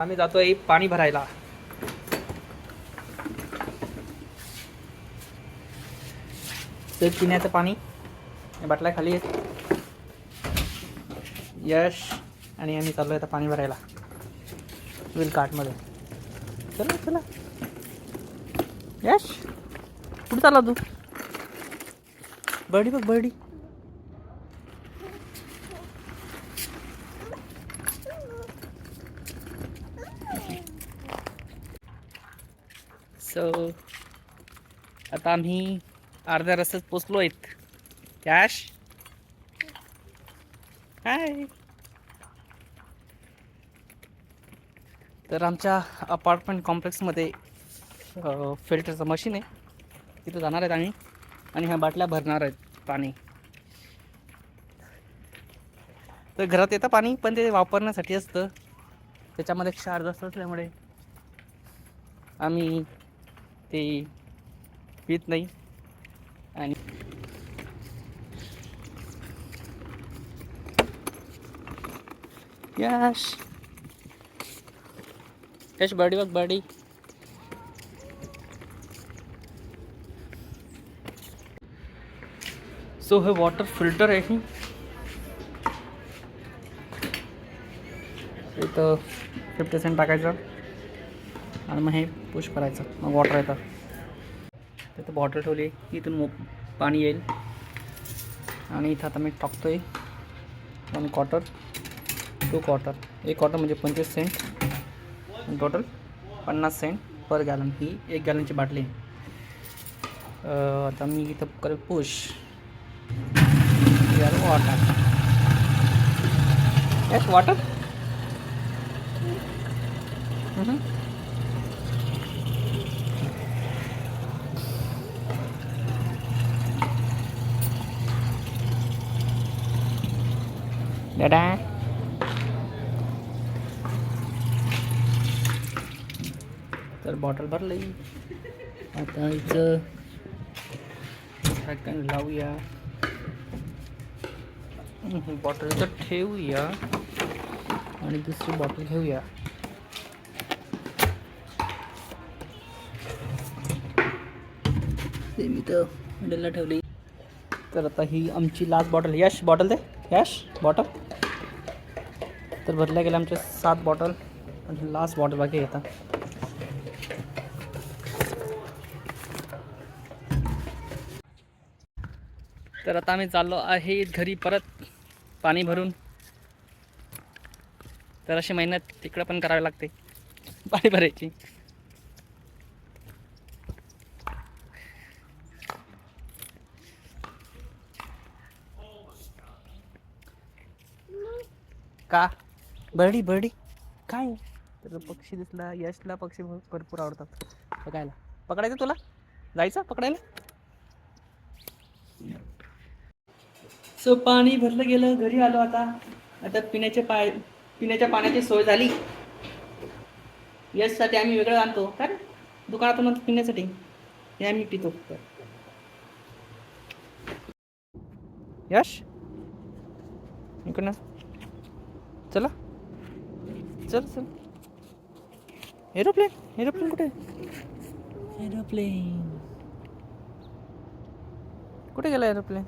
आम्ही जातोय पाणी भरायला. तर पिण्याचं पाणी बाटल्या खाली आहेत. यश आणि आम्ही चाललोय आता पाणी भरायला व्हील कार्टमध्ये. चला चला. यश कुठे चालला तू? बर्डी बघ बर्डी. सो आता आम्ही अर्ध्या रस्त्यात पोचलो आहेत. यश हाय. तर आमच्या अपार्टमेंट कॉम्प्लेक्समध्ये फिल्टरचं मशीन आहे, तिथं जाणार आहेत आम्ही आणि ह्या बाटल्या भरणार आहेत पाणी. तर घरात येतं पाणी पण ते वापरण्यासाठी असतं, त्याच्यामध्ये क्षार जास्त असल्यामुळे आम्ही ते पित नाही. आणि यश यश बर्डी बघ बर्डी. सो हे वॉटर फिल्टर आहे. इथं 50 सेंट टाकायचं आणि मग हे पुश करायचं, मग वॉटर येतं. तिथं बॉटल ठेवली, इथून पाणी येईल. आणि इथं आता मी टाकतोय 1 क्वार्टर 2 क्वार्टर. 1 क्वार्टर म्हणजे 25 सेंट, टोटल 50 सेंट पर गॅलन. ही 1 गॅलनची बाटली. आता मी इथं करेल पुश. वॉटर. Yes water. दादा तर बॉटल भरली. आता इथं झाकण लावूया, बॉटल इथं ठेवूया आणि दुसरी बॉटल घेऊया. ते मी तर मिडलला ठेवली. तर आता ही आमची लास्ट बॉटल. यश बॉटल दे. यश बॉटल. तर भरल्या गेल्या आमच्या 7 बॉटल आणि लास्ट बॉटल बाकी येतात. तर आता आम्ही चाललो आहे घरी परत पाणी भरून. तर अशी मेहनत तिकडं पण करावी लागते पाणी भरायची. का बर्डी बर्डी काय? तर पक्षी दिसला. यशला पक्षी भरपूर आवडतात बघायला. पकडायचं तुला? जायचं पकडायला? सो पाणी भरलं गेलं, घरी आलो. आता पिण्याच्या पाण्याची सोय झाली. यशसाठी आम्ही वेगळं आणतो काय दुकानातून पिण्यासाठी, हे आम्ही पितो. यश इकडनं चला. चल चल. एरोप्लेन कुठे? एरोप्लेन कुठे गेला एरोप्लेन?